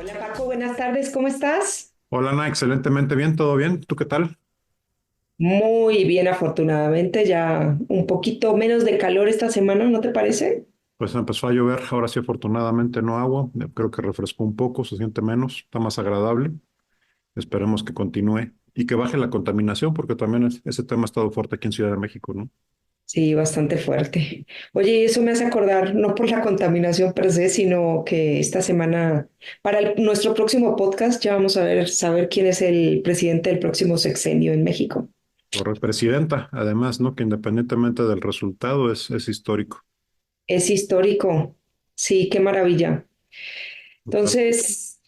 Hola Paco, buenas tardes, ¿cómo estás? Hola Ana, excelentemente bien, todo bien. ¿Tú qué tal? Muy bien, afortunadamente, ya un poquito menos de calor esta semana, ¿no te parece? Pues empezó a llover, ahora sí afortunadamente no agua, creo que refrescó un poco, se siente menos, está más agradable. Esperemos que continúe y que baje la contaminación, porque también ese tema ha estado fuerte aquí en Ciudad de México, ¿no? Sí, bastante fuerte. Oye, y eso me hace acordar, no por la contaminación per se, sino que esta semana, para nuestro próximo podcast, ya vamos a ver, saber quién es el presidente del próximo sexenio en México. Por presidenta, además, ¿no? Que independientemente del resultado es histórico. Es histórico, sí, qué maravilla. Total. Entonces,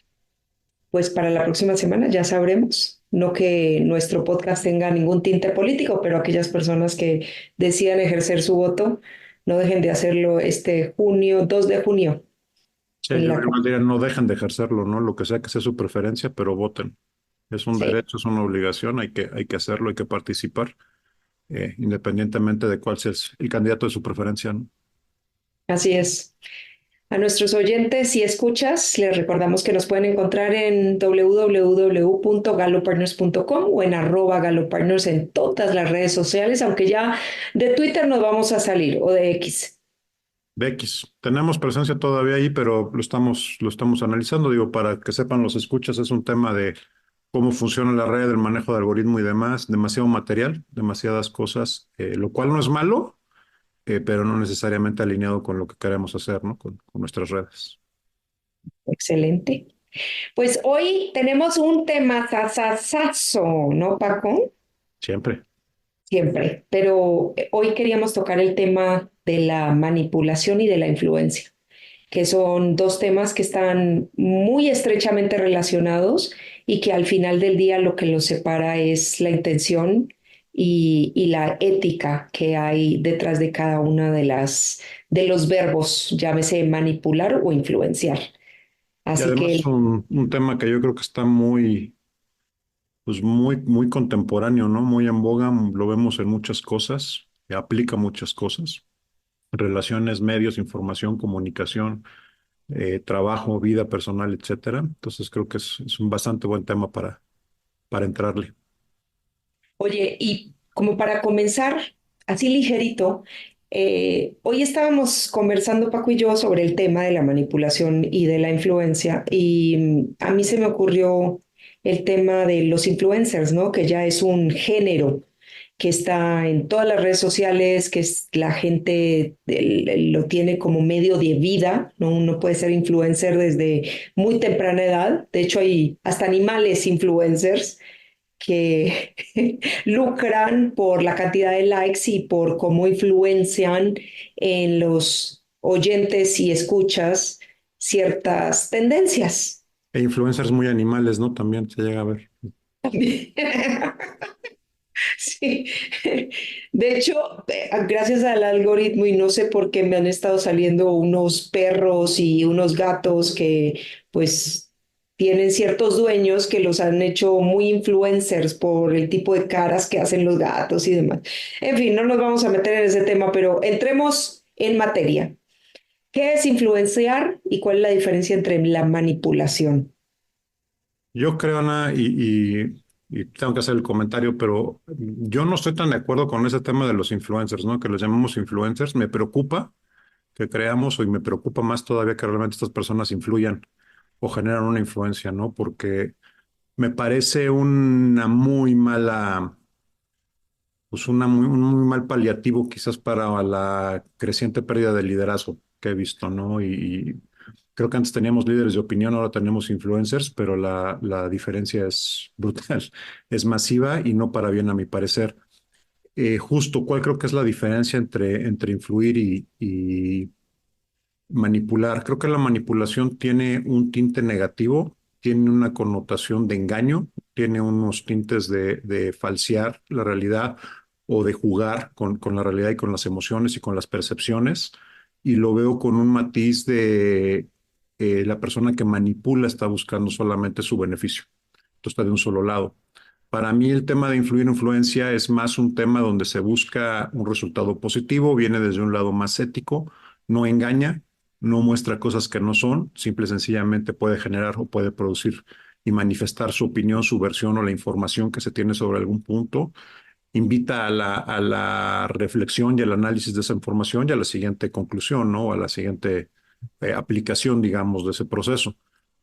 pues para la próxima semana ya sabremos. No que nuestro podcast tenga ningún tinte político, pero aquellas personas que decidan ejercer su voto, no dejen de hacerlo este junio, 2 de junio, Sí, en yo la... igual diría, no dejen de ejercerlo, ¿no? Lo que sea su preferencia, pero voten. Es un Sí, derecho, es una obligación, hay que hacerlo, hay que participar, independientemente de cuál sea el candidato de su preferencia, ¿no? así es. A nuestros oyentes y escuchas, les recordamos que nos pueden encontrar en www.galopartners.com o en @galopartners en todas las redes sociales, aunque ya de Twitter nos vamos a salir o de X. De X. Tenemos presencia todavía ahí, pero lo estamos analizando. Digo, para que sepan los escuchas, es un tema de cómo funciona la red, el manejo de algoritmo y demás. Demasiado material, demasiadas cosas, lo cual no es malo, pero no necesariamente alineado con lo que queremos hacer, ¿no? Con nuestras redes. Excelente. Pues hoy tenemos un tema sasasazo, ¿no, Paco? Siempre. Siempre, pero hoy queríamos tocar el tema de la manipulación y de la influencia, que son dos temas que están muy estrechamente relacionados y que al final del día lo que los separa es la intención y la ética que hay detrás de cada una de los verbos, llámese manipular o influenciar. Y Así además que un tema que yo creo que está muy contemporáneo, ¿no? Muy en boga, lo vemos en muchas cosas, aplica muchas cosas. Relaciones, medios, información, comunicación, trabajo, vida personal, etcétera. Entonces creo que es un bastante buen tema para entrarle. oye, y como para comenzar, así ligerito, hoy estábamos conversando Paco y yo sobre el tema de la manipulación y de la influencia, y a mí se me ocurrió el tema de los influencers, ¿no? Que ya es un género que está en todas las redes sociales, que es, la gente lo tiene como medio de vida, ¿no? Uno puede ser influencer desde muy temprana edad, de hecho hay hasta animales influencers que lucran por la cantidad de likes y por cómo influencian en los oyentes y escuchas ciertas tendencias. E influencers muy animales, ¿no? También se llega a ver. Sí, de hecho, gracias al algoritmo y no sé por qué me han estado saliendo unos perros y unos gatos que pues tienen ciertos dueños que los han hecho muy influencers por el tipo de caras que hacen los gatos y demás. En fin, no nos vamos a meter en ese tema, pero entremos en materia. ¿Qué es influenciar y cuál es la diferencia entre la manipulación? Yo creo, Ana, y tengo que hacer el comentario, pero yo no estoy tan de acuerdo con ese tema de los influencers, ¿no? Que los llamemos influencers. Me preocupa que creamos, y me preocupa más todavía que realmente estas personas influyan o generan una influencia, ¿no? Porque me parece una muy mala, pues un muy mal paliativo quizás para la creciente pérdida de liderazgo que he visto, ¿no? Y creo que antes teníamos líderes de opinión, ahora tenemos influencers, pero la diferencia es brutal, es masiva y no para bien a mi parecer. Justo, ¿cuál creo que es la diferencia entre influir y manipular? Creo que la manipulación tiene un tinte negativo, tiene una connotación de engaño, tiene unos tintes de falsear la realidad o de jugar con la realidad y con las emociones y con las percepciones. Y lo veo con un matiz de la persona que manipula está buscando solamente su beneficio. Esto está de un solo lado. Para mí el tema de influir influencia es más un tema donde se busca un resultado positivo, viene desde un lado más ético, no engaña, no muestra cosas que no son, simple y sencillamente puede generar o puede producir y manifestar su opinión, su versión o la información que se tiene sobre algún punto, invita a la reflexión y al análisis de esa información y a la siguiente conclusión, ¿no? A la siguiente aplicación, digamos, de ese proceso.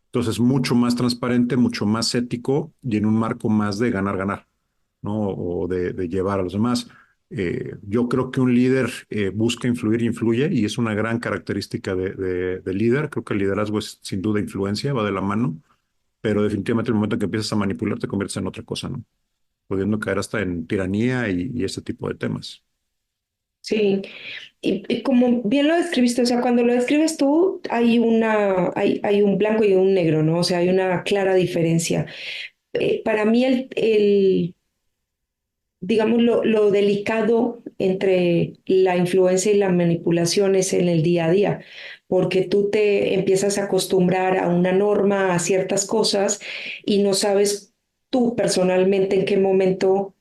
Entonces, mucho más transparente, mucho más ético y en un marco más de ganar-ganar, ¿no? O de llevar a los demás. Yo creo que un líder busca influir y influye y es una gran característica de líder. Creo que el liderazgo es sin duda influencia, va de la mano, pero definitivamente el momento en que empiezas a manipular te conviertes en otra cosa, ¿no? Pudiendo caer hasta en tiranía y ese tipo de temas. Sí, y como bien lo describiste, o sea, cuando lo describes tú, hay un blanco y un negro, ¿no? O sea, hay una clara diferencia. Para mí digamos, lo delicado entre la influencia y la manipulación es en el día a día, porque tú te empiezas a acostumbrar a una norma, a ciertas cosas, y no sabes tú personalmente en qué momento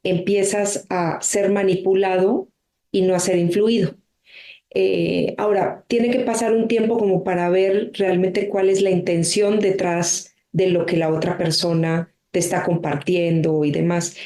empiezas a ser manipulado y no a ser influido. Ahora, tiene que pasar un tiempo como para ver realmente cuál es la intención detrás de lo que la otra persona te está compartiendo y demás,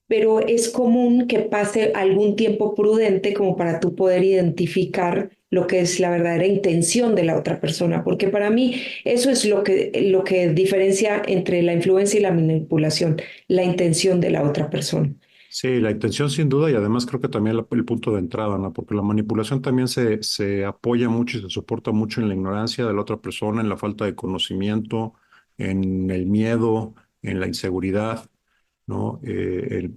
pero es común que pase algún tiempo prudente como para tú poder identificar lo que es la verdadera intención de la otra persona, porque para mí eso es lo que diferencia entre la influencia y la manipulación, la intención de la otra persona. Sí, la intención sin duda y además creo que también el punto de entrada, ¿no? Porque la manipulación también se apoya mucho y se soporta mucho en la ignorancia de la otra persona, en la falta de conocimiento, en el miedo, en la inseguridad, ¿no?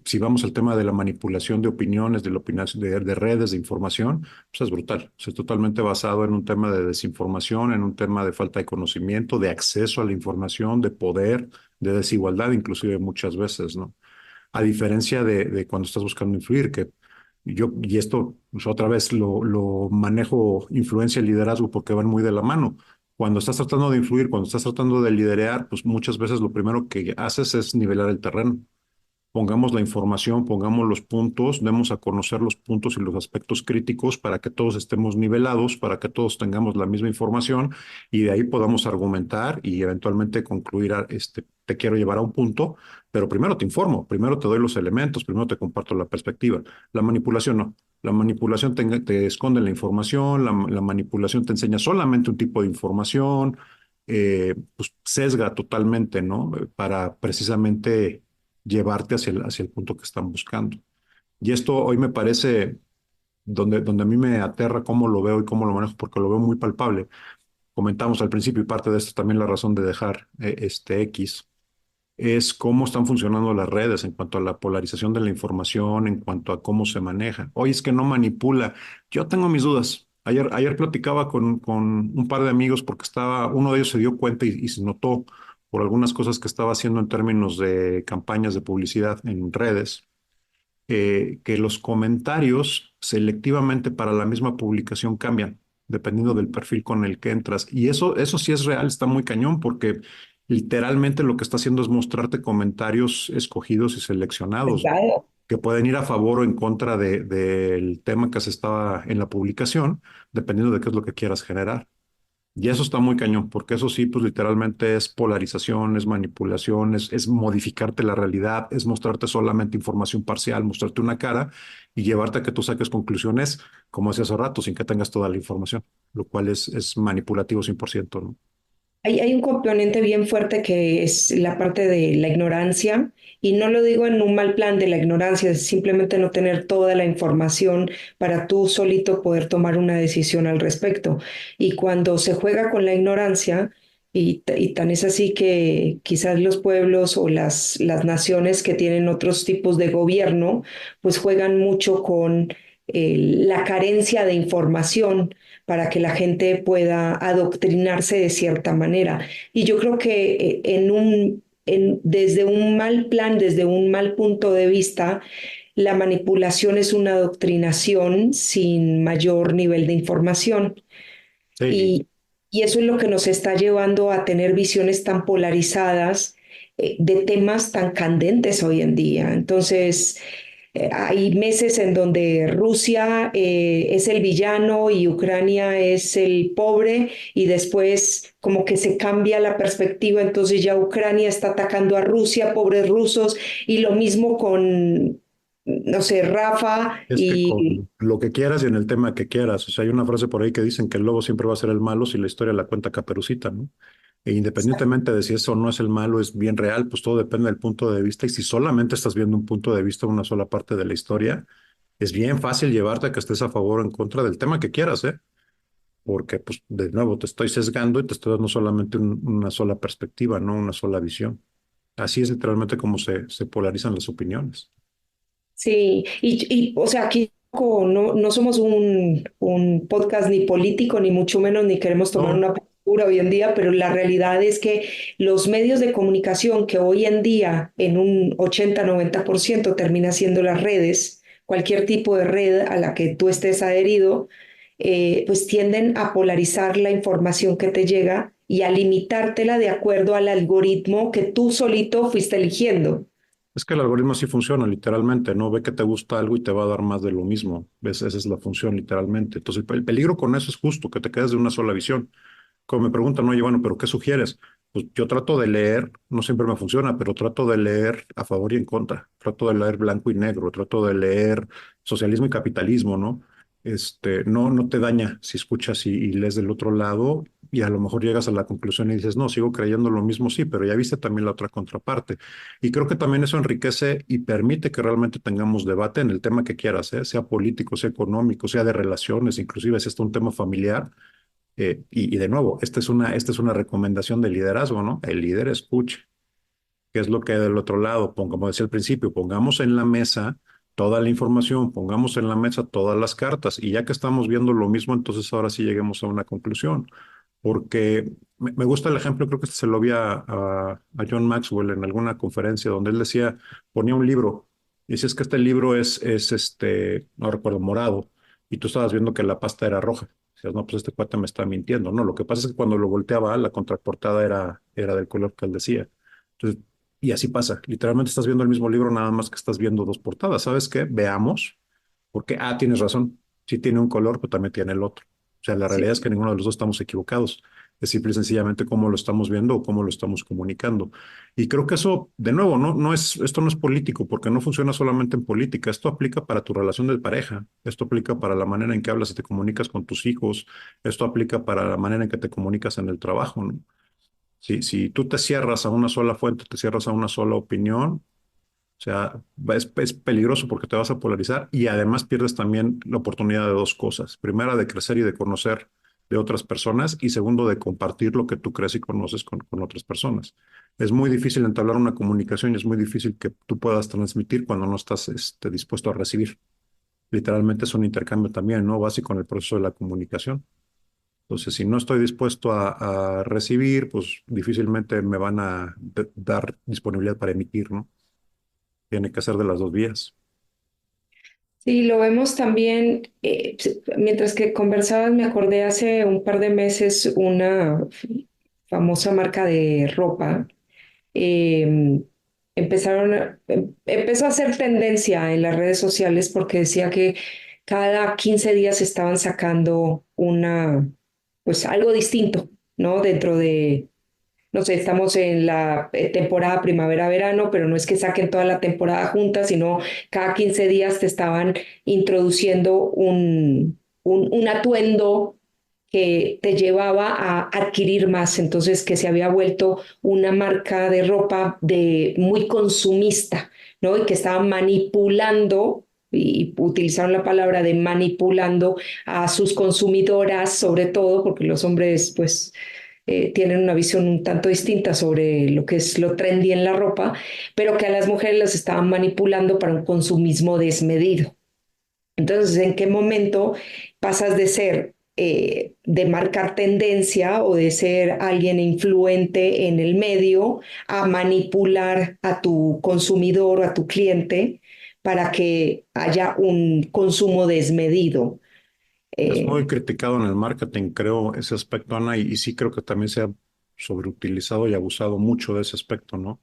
Si vamos al tema de la manipulación de opiniones, de redes, de información, pues es brutal. O sea, es totalmente basado en un tema de desinformación, en un tema de falta de conocimiento, de acceso a la información, de poder, de desigualdad, inclusive muchas veces, ¿no? A diferencia de cuando estás buscando influir, que y esto pues, otra vez lo manejo influencia y liderazgo porque van muy de la mano. Cuando estás tratando de influir, cuando estás tratando de liderear, pues muchas veces lo primero que haces es nivelar el terreno. Pongamos la información, pongamos los puntos, demos a conocer los puntos y los aspectos críticos para que todos estemos nivelados, para que todos tengamos la misma información y de ahí podamos argumentar y eventualmente concluir, te quiero llevar a un punto, pero primero te informo, primero te doy los elementos, primero te comparto la perspectiva. La manipulación no. La manipulación te esconde la información, la manipulación te enseña solamente un tipo de información, pues sesga totalmente, ¿no? Para precisamente llevarte hacia el punto que están buscando. Y esto hoy me parece donde a mí me aterra cómo lo veo y cómo lo manejo, porque lo veo muy palpable. Comentamos al principio y parte de esto también la razón de dejar este X es cómo están funcionando las redes en cuanto a la polarización de la información, en cuanto a cómo se maneja. Oye, es que no manipula. Yo tengo mis dudas. Ayer platicaba con un par de amigos porque uno de ellos se dio cuenta y se notó por algunas cosas que estaba haciendo en términos de campañas de publicidad en redes, que los comentarios selectivamente para la misma publicación cambian, dependiendo del perfil con el que entras. Y eso sí es real, está muy cañón, porque literalmente lo que está haciendo es mostrarte comentarios escogidos y seleccionados Claro. que pueden ir a favor o en contra del tema que se estaba en la publicación, dependiendo de qué es lo que quieras generar. Y eso está muy cañón, porque eso sí, pues literalmente es polarización, es manipulación, es modificarte la realidad, es mostrarte solamente información parcial, mostrarte una cara y llevarte a que tú saques conclusiones, como decía hace rato, sin que tengas toda la información, lo cual es manipulativo 100%, ¿no? Hay un componente bien fuerte que es la parte de la ignorancia, y no lo digo en un mal plan de la ignorancia, es simplemente no tener toda la información para tú solito poder tomar una decisión al respecto. Y cuando se juega con la ignorancia, y tan es así que quizás los pueblos o las naciones que tienen otros tipos de gobierno, pues juegan mucho con la carencia de información para que la gente pueda adoctrinarse de cierta manera. Y yo creo que desde un mal plan, desde un mal punto de vista, la manipulación es una adoctrinación sin mayor nivel de información. Sí, Y, y eso es lo que nos está llevando a tener visiones tan polarizadas de temas tan candentes hoy en día. Entonces, Hay meses en donde Rusia es el villano y Ucrania es el pobre y después como que se cambia la perspectiva, entonces ya Ucrania está atacando a Rusia, pobres rusos, y lo mismo con, no sé, Rafa Es que y... con lo que quieras y en el tema que quieras. O sea, hay una frase por ahí que dicen que el lobo siempre va a ser el malo si la historia la cuenta Caperucita, ¿no? E independientemente de si eso no es el malo, es bien real, pues todo depende del punto de vista. Y si solamente estás viendo un punto de vista, una sola parte de la historia, es bien fácil llevarte a que estés a favor o en contra del tema que quieras, ¿eh? Porque, pues, de nuevo, te estoy sesgando y te estoy dando solamente una sola perspectiva, no una sola visión. Así es literalmente como se polarizan las opiniones. Sí, o sea, aquí no somos un podcast ni político, ni mucho menos, ni queremos tomar No, una postura hoy en día, pero la realidad es que los medios de comunicación que hoy en día en un 80-90% termina siendo las redes, cualquier tipo de red a la que tú estés adherido, pues tienden a polarizar la información que te llega y a limitártela de acuerdo al algoritmo que tú solito fuiste eligiendo. es que el algoritmo sí funciona literalmente, ¿no? Ve que te gusta algo y te va a dar más de lo mismo. ¿Ves? Esa es la función literalmente. Entonces, el peligro con eso es justo que te quedes de una sola visión. Como me preguntan, oye, bueno, pero ¿qué sugieres? Pues yo trato de leer, no siempre me funciona, pero trato de leer a favor y en contra. Trato de leer blanco y negro, trato de leer socialismo y capitalismo, ¿no? No te daña si escuchas y lees del otro lado y a lo mejor llegas a la conclusión y dices, no, sigo creyendo lo mismo, sí, pero ya viste también la otra contraparte. Y creo que también eso enriquece y permite que realmente tengamos debate en el tema que quieras, ¿eh? Sea político, sea económico, sea de relaciones, inclusive si está un tema familiar. Y de nuevo, esta es una recomendación de liderazgo, ¿no? El líder escuche. ¿Qué es lo que hay del otro lado? Como decía al principio, pongamos en la mesa toda la información, pongamos en la mesa todas las cartas y ya que estamos viendo lo mismo, entonces ahora sí lleguemos a una conclusión. Porque me gusta el ejemplo, creo que se lo vi a John Maxwell en alguna conferencia donde él decía, ponía un libro y decía es que este libro es no recuerdo, morado y tú estabas viendo que la pasta era roja. Decías, no, pues este cuate me está mintiendo. No, lo que pasa es que cuando lo volteaba, la contraportada era del color que él decía. Entonces, y así pasa. Literalmente estás viendo el mismo libro, nada más que estás viendo dos portadas. ¿Sabes qué? Veamos. Porque, tienes razón. Sí tiene un color, pero también tiene el otro. O sea, la realidad es que ninguno de los dos estamos equivocados. Es simple y sencillamente cómo lo estamos viendo o cómo lo estamos comunicando. Y creo que eso, de nuevo, esto no es político, porque no funciona solamente en política. Esto aplica para tu relación de pareja. Esto aplica para la manera en que hablas y te comunicas con tus hijos. Esto aplica para la manera en que te comunicas en el trabajo, ¿no? Si tú te cierras a una sola fuente, te cierras a una sola opinión, o sea, es peligroso porque te vas a polarizar y además pierdes también la oportunidad de dos cosas. Primera, de crecer y de conocer de otras personas y segundo, de compartir lo que tú crees y conoces con otras personas. Es muy difícil entablar una comunicación y es muy difícil que tú puedas transmitir cuando no estás dispuesto a recibir. Literalmente es un intercambio también, ¿no? Básico en el proceso de la comunicación. Entonces, si no estoy dispuesto a recibir, pues difícilmente me van a dar disponibilidad para emitir, ¿no? Tiene que ser de las dos vías. Sí, lo vemos también, mientras que conversabas, me acordé hace un par de meses una famosa marca de ropa, eh, empezó a hacer tendencia en las redes sociales porque decía que cada 15 días estaban sacando pues algo distinto, ¿no? Dentro de no sé, estamos en la temporada primavera-verano, pero no es que saquen toda la temporada junta, sino cada 15 días te estaban introduciendo un atuendo que te llevaba a adquirir más, entonces que se había vuelto una marca de ropa muy consumista, ¿no? Y que estaban manipulando, y utilizaron la palabra de manipulando a sus consumidoras, sobre todo, porque los hombres, pues tienen una visión un tanto distinta sobre lo que es lo trendy en la ropa, pero que a las mujeres las estaban manipulando para un consumismo desmedido. Entonces, ¿en qué momento pasas de ser, de marcar tendencia o de ser alguien influente en el medio a manipular a tu consumidor o a tu cliente para que haya un consumo desmedido? Es Eh, muy criticado en el marketing, creo, ese aspecto, Ana, y sí creo que también se ha sobreutilizado y abusado mucho de ese aspecto, ¿no?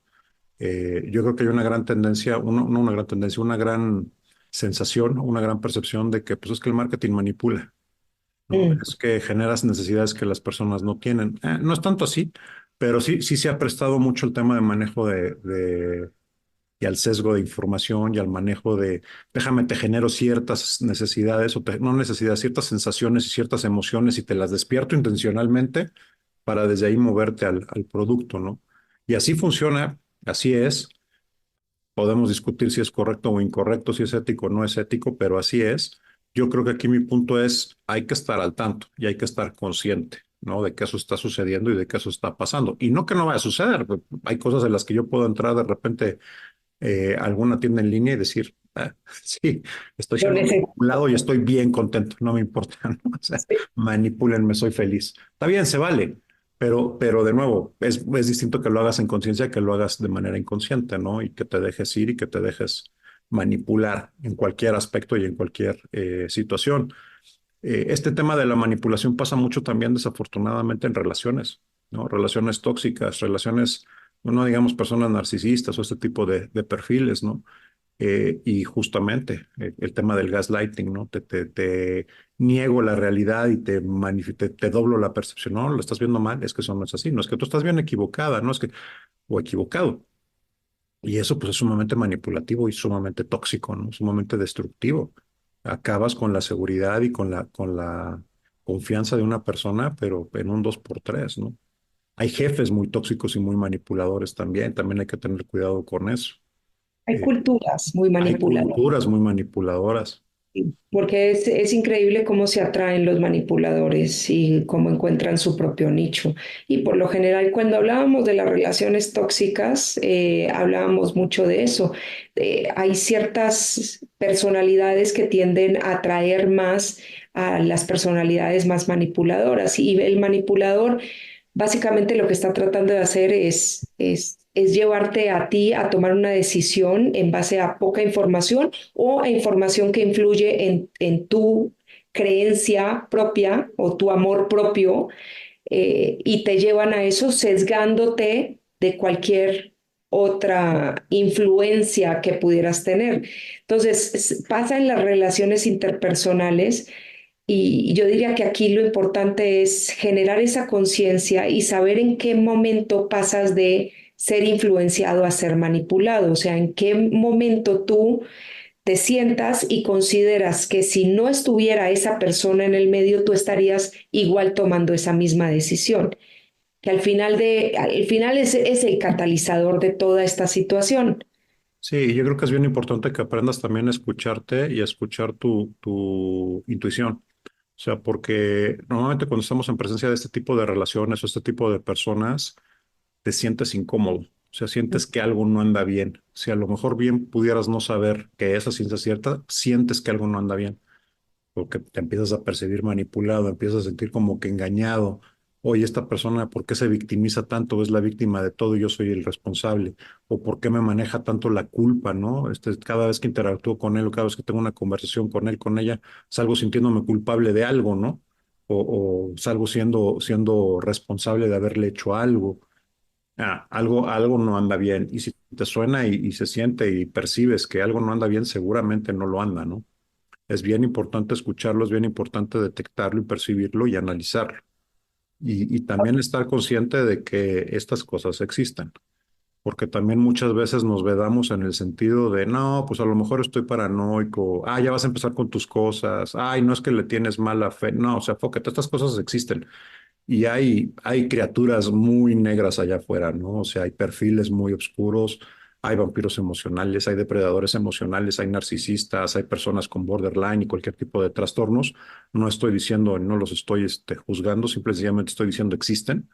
Yo creo que hay una gran tendencia, no una gran tendencia, una gran sensación, una gran percepción de que pues es que el marketing manipula, ¿no? Mm. Es que generas necesidades que las personas no tienen. No es tanto así, pero sí se ha prestado mucho el tema de manejo y al sesgo de información y al manejo de, déjame, te genero ciertas necesidades no necesidades, ciertas sensaciones y ciertas emociones y te las despierto intencionalmente para desde ahí moverte al producto, ¿no? Y así funciona, así es. Podemos discutir si es correcto o incorrecto, si es ético o no es ético, pero así es. Yo creo que aquí mi punto es, hay que estar al tanto y hay que estar consciente, ¿no? De que eso está sucediendo y de que eso está pasando. Y no que no vaya a suceder, hay cosas en las que yo puedo entrar de repente a alguna tienda en línea y decir, "Ah, sí, estoy Lo siendo necesito. manipulado y estoy bien contento, no me importa, ¿no? O sea, manipúlenme, soy feliz. Está bien, se vale, pero de nuevo, es distinto que lo hagas en conciencia que lo hagas de manera inconsciente, ¿no? Y que te dejes ir y que te dejes manipular en cualquier aspecto y en cualquier situación. Este tema de la manipulación pasa mucho también desafortunadamente en relaciones, ¿no? Relaciones tóxicas, relaciones, no digamos personas narcisistas o este tipo de perfiles, ¿no? Y justamente el tema del gaslighting, ¿no? Te niego la realidad y te doblo la percepción. No, lo estás viendo mal, es que eso no es así. No es que tú estás bien equivocada, no es que, o equivocado. Y eso pues es sumamente manipulativo y sumamente tóxico, ¿no? Sumamente destructivo. Acabas con la seguridad y con la confianza de una persona, pero en un dos por tres, ¿no? Hay jefes muy tóxicos y muy manipuladores también. También hay que tener cuidado con eso. Hay Eh, culturas muy hay manipuladoras. culturas muy manipuladoras. Porque es increíble cómo se atraen los manipuladores y cómo encuentran su propio nicho. Y por lo general, cuando hablábamos de las relaciones tóxicas, hablábamos mucho de eso. Hay ciertas personalidades que tienden a atraer más a las personalidades más manipuladoras. Y el manipulador básicamente lo que está tratando de hacer es llevarte a ti a tomar una decisión en base a poca información o a información que influye en tu creencia propia o tu amor propio, y te llevan a eso sesgándote de cualquier otra influencia que pudieras tener. Entonces, pasa en las relaciones interpersonales y yo diría que aquí lo importante es generar esa conciencia y saber en qué momento pasas de ser influenciado a ser manipulado, o sea, en qué momento tú te sientas y consideras que si no estuviera esa persona en el medio, tú estarías igual tomando esa misma decisión, que al final es el catalizador de toda esta situación. Sí, yo creo que es bien importante que aprendas también a escucharte y a escuchar tu intuición. O sea, porque normalmente cuando estamos en presencia de este tipo de relaciones o este tipo de personas, te sientes incómodo. O sea, sientes que algo no anda bien. Si a lo mejor bien pudieras no saber que esa ciencia es cierta, sientes que algo no anda bien porque te empiezas a percibir manipulado, empiezas a sentir como que engañado. Oye, esta persona, ¿por qué se victimiza tanto? Es la víctima de todo y yo soy el responsable. O ¿por qué me maneja tanto la culpa, no? Cada vez que interactúo con él o cada vez que tengo una conversación con él, con ella, salgo sintiéndome culpable de algo, ¿no? O salgo siendo responsable de haberle hecho algo. Algo no anda bien. Y si te suena y se siente y percibes que algo no anda bien, seguramente no lo anda, ¿no? Es bien importante escucharlo, es bien importante detectarlo y percibirlo y analizarlo. Y también estar consciente de que estas cosas existen, porque también muchas veces nos vedamos en el sentido de, no, pues a lo mejor estoy paranoico, ya vas a empezar con tus cosas, ay, no es que le tienes mala fe, no, o sea, fócate, estas cosas existen. Y hay criaturas muy negras allá afuera, ¿no? O sea, hay perfiles muy oscuros, hay vampiros emocionales, hay depredadores emocionales, hay narcisistas, hay personas con borderline y cualquier tipo de trastornos. No estoy diciendo, no los estoy juzgando, simplemente estoy diciendo existen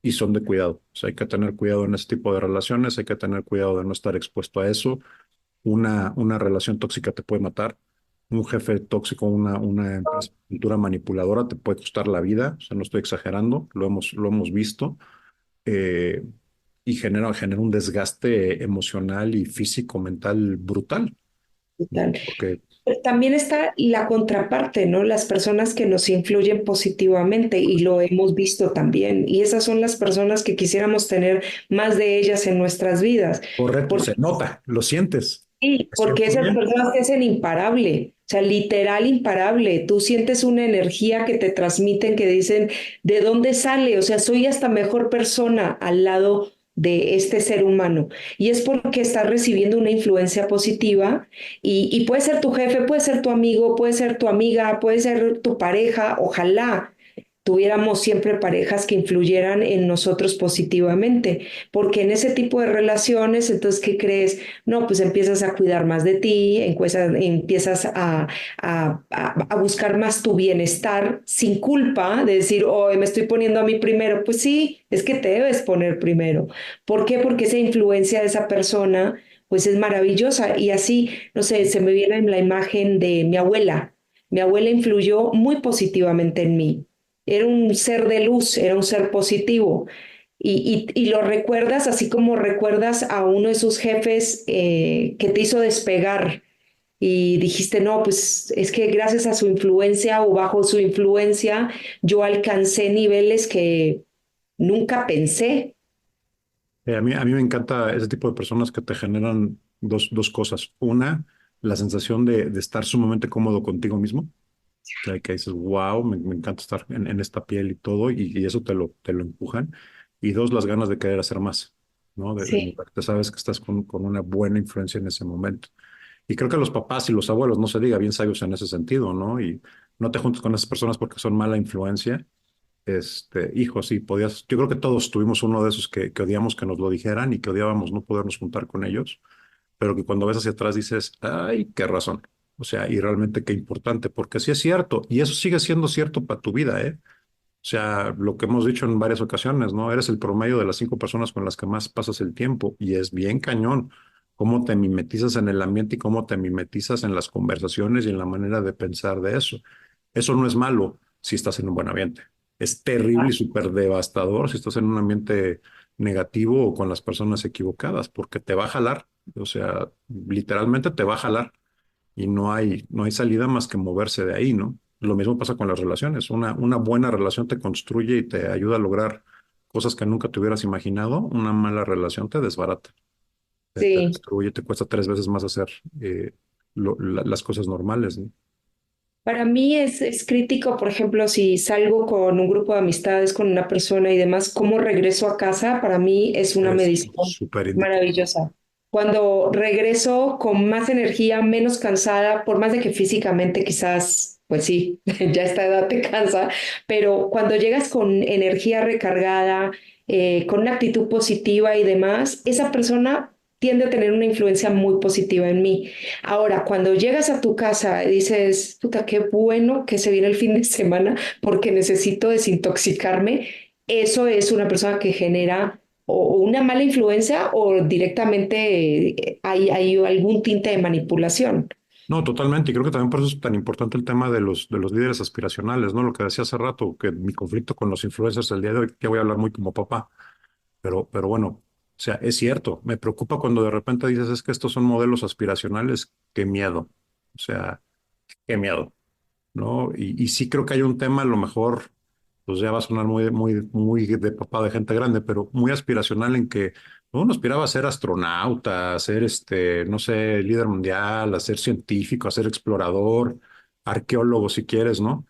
y son de cuidado. O sea, hay que tener cuidado en ese tipo de relaciones, hay que tener cuidado de no estar expuesto a eso. Una relación tóxica te puede matar. Un jefe tóxico, una empresa, cultura manipuladora te puede costar la vida. O sea, no estoy exagerando, lo hemos visto. eh, y genera un desgaste emocional y físico, mental brutal, Total. ¿no? Porque También está la contraparte, ¿no? Las personas que nos influyen positivamente y lo hemos visto también. Y esas son las personas que quisiéramos tener más de ellas en nuestras vidas. correcto, Porque se nota, lo sientes. Sí, ¿Me porque siento esas bien? personas te hacen imparable, o sea, literal imparable. Tú sientes una energía que te transmiten que dicen, ¿de dónde sale? O sea, soy hasta mejor persona al lado de este ser humano. Y es porque estás recibiendo una influencia positiva y puede ser tu jefe, puede ser tu amigo, puede ser tu amiga, puede ser tu pareja, ojalá tuviéramos siempre parejas que influyeran en nosotros positivamente, porque en ese tipo de relaciones, entonces, ¿qué crees? No, pues empiezas a cuidar más de ti, empiezas a buscar más tu bienestar sin culpa de decir, oh, me estoy poniendo a mí primero. Pues sí, es que te debes poner primero. ¿Por qué? Porque esa influencia de esa persona, pues es maravillosa. Y así, no sé, se me viene la imagen de mi abuela. Mi abuela influyó muy positivamente en mí. Era un ser de luz, era un ser positivo. Y lo recuerdas así como recuerdas a uno de sus jefes que te hizo despegar y dijiste, no, pues es que gracias a su influencia o bajo su influencia yo alcancé niveles que nunca pensé. A mí me encanta ese tipo de personas que te generan dos cosas. Una, la sensación de estar sumamente cómodo contigo mismo. O sea, que dices, wow, me encanta estar en esta piel y todo, y eso te lo empujan. Y dos, las ganas de querer hacer más, ¿no? De Sí, moverte, sabes que estás con una buena influencia en ese momento. Y creo que los papás y los abuelos, no se diga, bien sabios en ese sentido, ¿no? Y no te juntes con esas personas porque son mala influencia. Hijo, sí, podías, yo creo que todos tuvimos uno de esos que odiamos que nos lo dijeran y que odiábamos no podernos juntar con ellos, pero que cuando ves hacia atrás dices, ay, qué razón. O sea, y realmente qué importante, porque sí es cierto, y eso sigue siendo cierto para tu vida, ¿eh? O sea, lo que hemos dicho en varias ocasiones, ¿no? Eres el promedio de las 5 personas con las que más pasas el tiempo, y es bien cañón cómo te mimetizas en el ambiente y cómo te mimetizas en las conversaciones y en la manera de pensar de eso. Eso no es malo si estás en un buen ambiente. Es terrible y súper devastador si estás en un ambiente negativo o con las personas equivocadas, porque te va a jalar, o sea, literalmente te va a jalar y no hay salida más que moverse de ahí, ¿no? Lo mismo pasa con las relaciones. Una buena relación te construye y te ayuda a lograr cosas que nunca te hubieras imaginado. Una mala relación te desbarata, te sí. destruye, te cuesta 3 veces más hacer las cosas normales, ¿no? Para mí es crítico, por ejemplo, si salgo con un grupo de amistades, con una persona y demás, cómo regreso a casa, para mí es una Es medición súper indicado. maravillosa. Cuando regreso con más energía, menos cansada, por más de que físicamente quizás, pues sí, ya esta edad te cansa, pero cuando llegas con energía recargada, con una actitud positiva y demás, esa persona tiende a tener una influencia muy positiva en mí. Ahora, cuando llegas a tu casa y dices, puta, qué bueno que se viene el fin de semana porque necesito desintoxicarme, eso es una persona que genera o una mala influencia o directamente hay algún tinte de manipulación. No, totalmente. Y creo que también por eso es tan importante el tema de los líderes aspiracionales, ¿no? Lo que decía hace rato, que mi conflicto con los influencers el día de hoy, que voy a hablar muy como papá. Pero bueno, o sea, es cierto, me preocupa cuando de repente dices, es que estos son modelos aspiracionales, qué miedo, o sea, qué miedo, ¿no? Y sí creo que hay un tema, a lo mejor, pues ya va a sonar muy, muy, muy de papá de gente grande, pero muy aspiracional en que uno aspiraba a ser astronauta, a ser, no sé, líder mundial, a ser científico, a ser explorador, arqueólogo, si quieres, ¿no?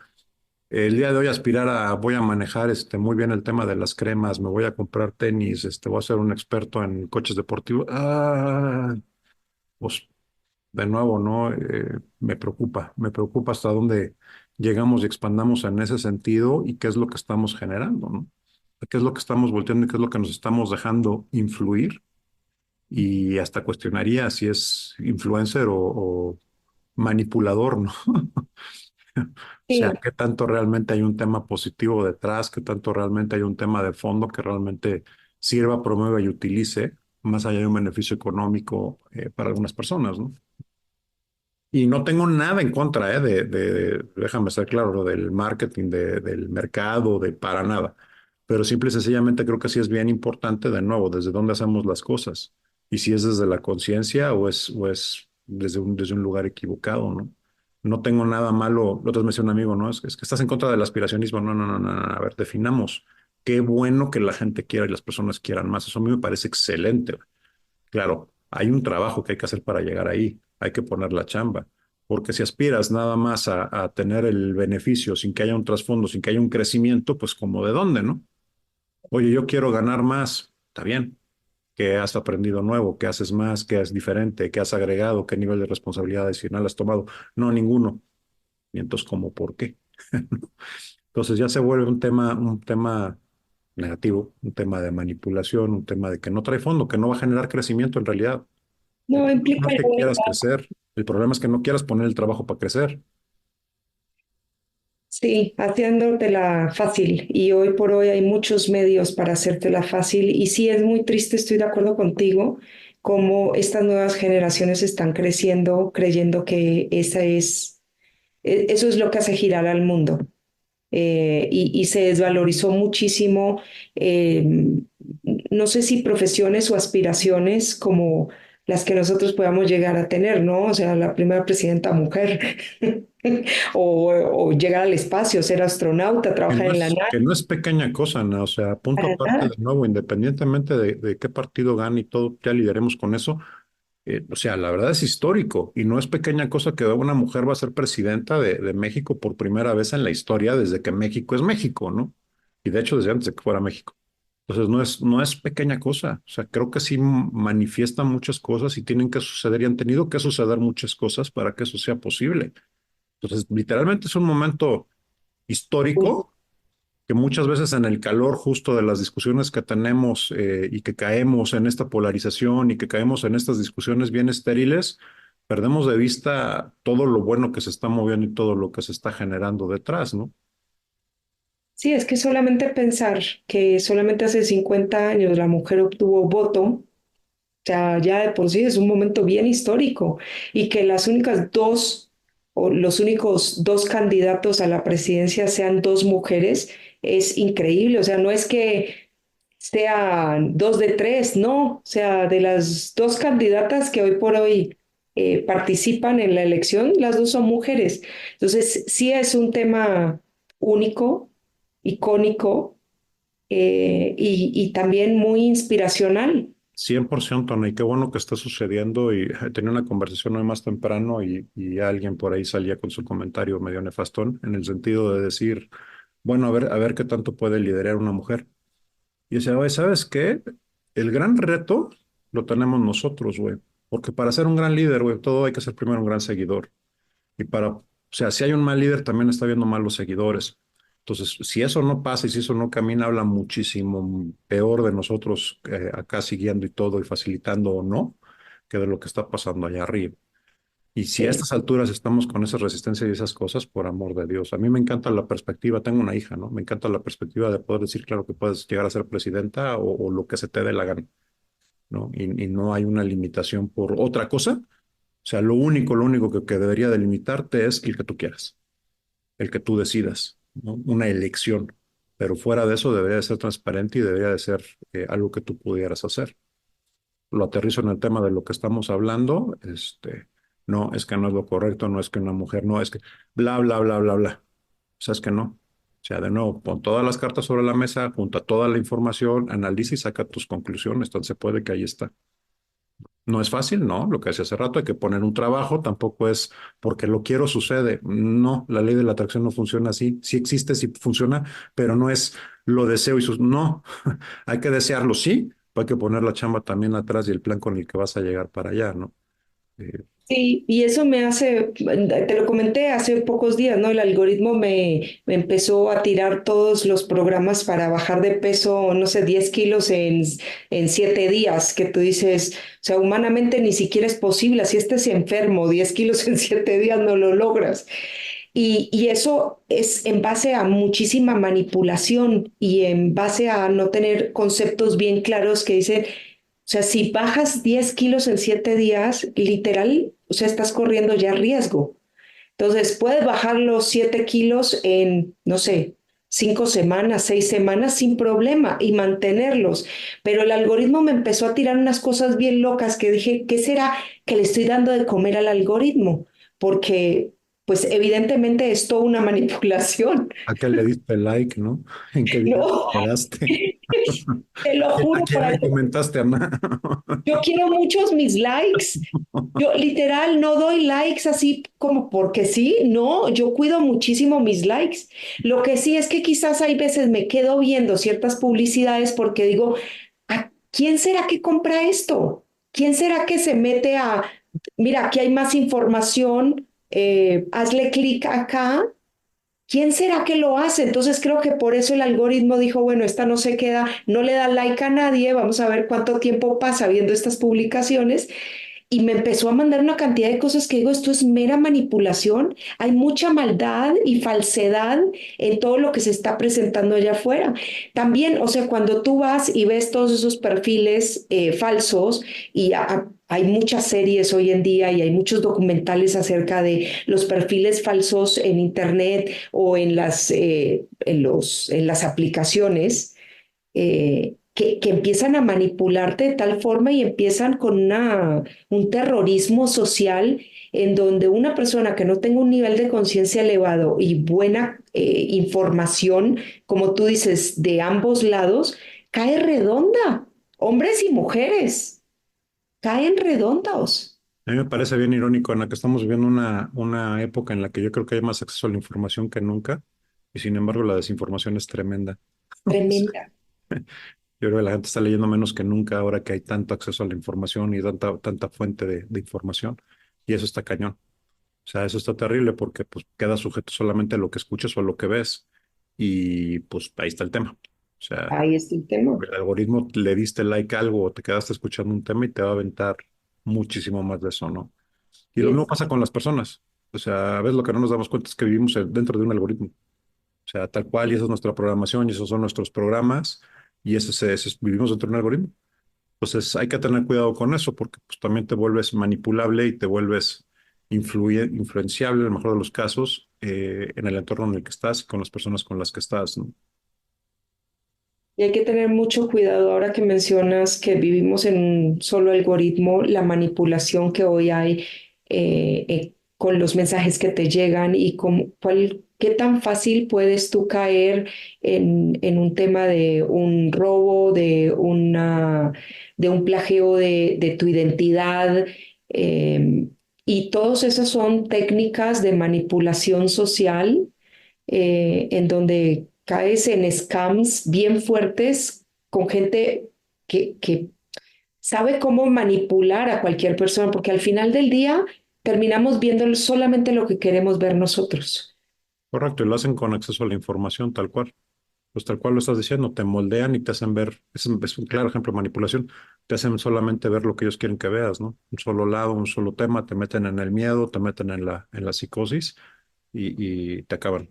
El día de hoy aspirar voy a manejar muy bien el tema de las cremas, me voy a comprar tenis, voy a ser un experto en coches deportivos. Pues de nuevo, ¿no? Me preocupa hasta dónde llegamos y expandamos en ese sentido y qué es lo que estamos generando, ¿no? ¿Qué es lo que estamos volteando y qué es lo que nos estamos dejando influir? Y hasta cuestionaría si es influencer o manipulador, ¿no? O Sí, sea, qué tanto realmente hay un tema positivo detrás, qué tanto realmente hay un tema de fondo que realmente sirva, promueva y utilice, más allá de un beneficio económico para algunas personas, ¿no? Y no tengo nada en contra, déjame ser claro, lo del marketing, del mercado, de para nada. Pero simple y sencillamente creo que sí es bien importante, de nuevo, desde dónde hacemos las cosas. Y si es desde la conciencia o es desde un lugar equivocado, ¿no? No tengo nada malo. Lo otro me decía un amigo, ¿no? Es que estás en contra del aspiracionismo. No, no, no, no, no. A ver, definamos. Qué bueno que la gente quiera y las personas quieran más. Eso a mí me parece excelente. Claro, hay un trabajo que hay que hacer para llegar ahí, hay que poner la chamba, porque si aspiras nada más a tener el beneficio sin que haya un trasfondo, sin que haya un crecimiento, pues como de dónde, ¿no? Oye, yo quiero ganar más, está bien. ¿Qué has aprendido nuevo? ¿Qué haces más? ¿Qué es diferente? ¿Qué has agregado? ¿Qué nivel de responsabilidad adicional has tomado? No, ninguno. Y entonces, ¿cómo por qué? Entonces ya se vuelve un tema negativo, un tema de manipulación, un tema de que no trae fondo, que no va a generar crecimiento en realidad. El No problema no implica es que quieras lealtad. crecer, el problema es que no quieras poner el trabajo para crecer. Sí, haciéndotela fácil. Y hoy por hoy hay muchos medios para hacértela fácil. Y sí, es muy triste, estoy de acuerdo contigo, cómo estas nuevas generaciones están creciendo creyendo que eso es lo que hace girar al mundo. Y se desvalorizó muchísimo, eh, no sé si profesiones o aspiraciones como las que nosotros podamos llegar a tener, ¿no? O sea, la primera presidenta mujer, o llegar al espacio, ser astronauta, trabajar en la Que NASA, no es pequeña cosa, ¿no? O sea, punto para aparte nada. de nuevo, independientemente de qué partido gane y todo, ya lideremos con eso. O sea, la verdad es histórico y no es pequeña cosa que una mujer va a ser presidenta de México por primera vez en la historia desde que México es México, ¿no? Y de hecho desde antes de que fuera México. Entonces no es pequeña cosa. O sea, creo que sí manifiesta muchas cosas y tienen que suceder y han tenido que suceder muchas cosas para que eso sea posible. Entonces, literalmente es un momento histórico que muchas veces en el calor justo de las discusiones que tenemos y que caemos en esta polarización y que caemos en estas discusiones bien estériles, perdemos de vista todo lo bueno que se está moviendo y todo lo que se está generando detrás, ¿no? Sí, es que solamente pensar que solamente hace 50 años la mujer obtuvo voto, o sea, ya de por sí es un momento bien histórico y que las únicas dos o los únicos dos candidatos a la presidencia sean dos mujeres es increíble. O sea, no es que sean dos de tres, no. O sea, de las dos candidatas que hoy por hoy participan en la elección, las dos son mujeres. Entonces, sí es un tema único, icónico y también muy inspiracional. 100%, Ana, y qué bueno que está sucediendo. Y tenía una conversación hoy más temprano y alguien por ahí salía con su comentario medio nefastón en el sentido de decir, bueno, a ver qué tanto puede liderar una mujer. Y decía, oye, ¿sabes qué? El gran reto lo tenemos nosotros, güey. Porque para ser un gran líder, güey, todo hay que ser primero un gran seguidor. Y o sea, si hay un mal líder, también está habiendo malos seguidores. Entonces, si eso no pasa y si eso no camina, habla muchísimo peor de nosotros acá siguiendo y todo y facilitando o no, que de lo que está pasando allá arriba. Y si a Sí. estas alturas estamos con esa resistencia y esas cosas, por amor de Dios, a mí me encanta la perspectiva, tengo una hija, ¿no? Me encanta la perspectiva de poder decir, claro, que puedes llegar a ser presidenta o lo que se te dé la gana, ¿no? Y no hay una limitación por otra cosa. O sea, lo único que debería delimitarte es el que tú quieras, el que tú decidas, ¿no? Una elección. Pero fuera de eso debería de ser transparente y debería de ser algo que tú pudieras hacer. Lo aterrizo en el tema de lo que estamos hablando, no, es que no es lo correcto, no es que una mujer, no, es que bla, bla, bla, bla, bla. O sea, es que no. O sea, de nuevo, pon todas las cartas sobre la mesa, junta toda la información, analiza y saca tus conclusiones. Entonces se puede que ahí está. No es fácil, no. Lo que decía hace rato, hay que poner un trabajo, tampoco es porque lo quiero sucede. No, la ley de la atracción no funciona así. Sí existe, sí funciona, pero no es lo deseo y sus. No, hay que desearlo, sí, pero hay que poner la chamba también atrás y el plan con el que vas a llegar para allá, ¿no? Eh, Sí, y eso me hace, te lo comenté hace pocos días, ¿no? El algoritmo me empezó a tirar todos los programas para bajar de peso, no sé, 10 kilos en 7 días, que tú dices, o sea, humanamente ni siquiera es posible, si estés enfermo, 10 kilos en 7 días no lo logras. Y eso es en base a muchísima manipulación y en base a no tener conceptos bien claros que dicen, o sea, si bajas 10 kilos en 7 días, literal, o sea, estás corriendo ya riesgo. Entonces, puedes bajar los 7 kilos en, no sé, 5 semanas, 6 semanas sin problema y mantenerlos. Pero el algoritmo me empezó a tirar unas cosas bien locas que dije, ¿qué será que le estoy dando de comer al algoritmo? Porque pues evidentemente es toda una manipulación, ¿A qué le diste like, no? ¿En qué video te ¿no? quedaste? Te lo ¿A juro quién por le algo. comentaste, Ana? Yo quiero muchos mis likes. Yo literal no doy likes así como porque sí, no, yo cuido muchísimo mis likes. Lo que sí es que quizás hay veces me quedo viendo ciertas publicidades porque digo, ¿a quién será que compra esto? ¿Quién será que se mete a, mira, aquí hay más información, hazle clic acá? ¿Quién será que lo hace? Entonces creo que por eso el algoritmo dijo, bueno, esta no se queda, no le da like a nadie, vamos a ver cuánto tiempo pasa viendo estas publicaciones y me empezó a mandar una cantidad de cosas que digo, esto es mera manipulación, hay mucha maldad y falsedad en todo lo que se está presentando allá afuera. También, o sea, cuando tú vas y ves todos esos perfiles falsos y hay muchas series hoy en día y hay muchos documentales acerca de los perfiles falsos en Internet o en las aplicaciones, que empiezan a manipularte de tal forma y empiezan con un terrorismo social en donde una persona que no tenga un nivel de conciencia elevado y buena información, como tú dices, de ambos lados, cae redonda. Hombres y mujeres caen redondos. A mí me parece bien irónico, Ana, que estamos viviendo una época en la que yo creo que hay más acceso a la información que nunca, y sin embargo la desinformación es tremenda. Tremenda. Yo creo que la gente está leyendo menos que nunca ahora que hay tanto acceso a la información y tanta fuente de información, y eso está cañón. O sea, eso está terrible porque pues queda sujeto solamente a lo que escuchas o a lo que ves, y pues ahí está el tema. O sea, Ahí está el tema. el algoritmo le diste like a algo o te quedaste escuchando un tema y te va a aventar muchísimo más de eso, ¿no? Y lo mismo Yes. pasa con las personas. O sea, a veces lo que no nos damos cuenta es que vivimos dentro de un algoritmo. O sea, tal cual, y esa es nuestra programación, y esos son nuestros programas, y vivimos dentro de un algoritmo. Entonces hay que tener cuidado con eso, porque pues, también te vuelves manipulable y te vuelves influenciable, en el mejor de los casos, en el entorno en el que estás y con las personas con las que estás, ¿no? Y hay que tener mucho cuidado ahora que mencionas que vivimos en un solo algoritmo, la manipulación que hoy hay con los mensajes que te llegan y qué tan fácil puedes tú caer en un tema de un robo, de un plagio de tu identidad. Y todas esas son técnicas de manipulación social en donde caes en scams bien fuertes con gente que sabe cómo manipular a cualquier persona, porque al final del día terminamos viendo solamente lo que queremos ver nosotros. Correcto, y lo hacen con acceso a la información tal cual. Pues tal cual lo estás diciendo, te moldean y te hacen ver, es un claro ejemplo de manipulación, te hacen solamente ver lo que ellos quieren que veas, ¿no? Un solo lado, un solo tema, te meten en el miedo, te meten en la psicosis y te acaban.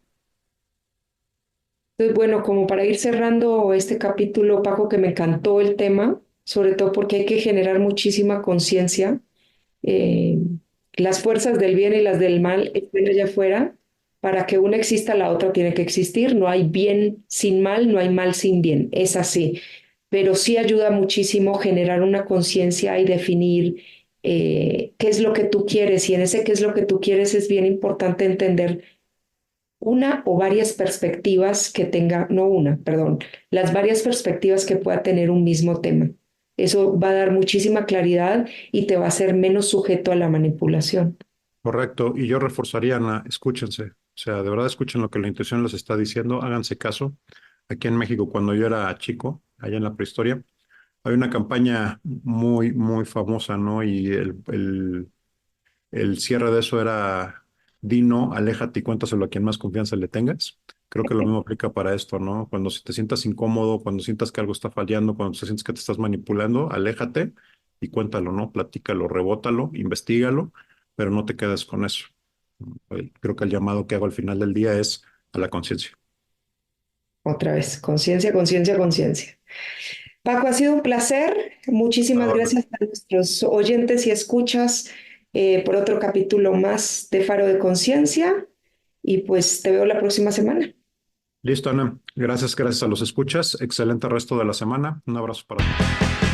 Entonces, bueno, como para ir cerrando este capítulo, Paco, que me encantó el tema, sobre todo porque hay que generar muchísima conciencia. eh, las fuerzas del bien y las del mal están allá afuera. Para que una exista, la otra tiene que existir. No hay bien sin mal, no hay mal sin bien. Es así. Pero sí ayuda muchísimo generar una conciencia y definir qué es lo que tú quieres. Y en ese qué es lo que tú quieres es bien importante entender una o varias perspectivas que tenga, no una, perdón, las varias perspectivas que pueda tener un mismo tema. Eso va a dar muchísima claridad y te va a hacer menos sujeto a la manipulación. Correcto, y yo reforzaría, Ana, escúchense, o sea, de verdad escuchen lo que la intuición les está diciendo, háganse caso. Aquí en México, cuando yo era chico, allá en la prehistoria, hay una campaña muy famosa, ¿no? Y el cierre de eso era, di no, aléjate y cuéntaselo a quien más confianza le tengas. Creo que lo mismo aplica para esto, ¿no? Cuando si te sientas incómodo, cuando sientas que algo está fallando, cuando te sientes que te estás manipulando, aléjate y cuéntalo, ¿no? Platícalo, rebótalo, investígalo, pero no te quedes con eso. Creo que el llamado que hago al final del día es a la conciencia. Otra vez, conciencia, conciencia, conciencia. Paco, ha sido un placer. Muchísimas Ahora, gracias a nuestros oyentes y escuchas por otro capítulo más de Faro de Conciencia. Y pues te veo la próxima semana. listo, Ana. Gracias a los escuchas. Excelente resto de la semana. Un abrazo para ti.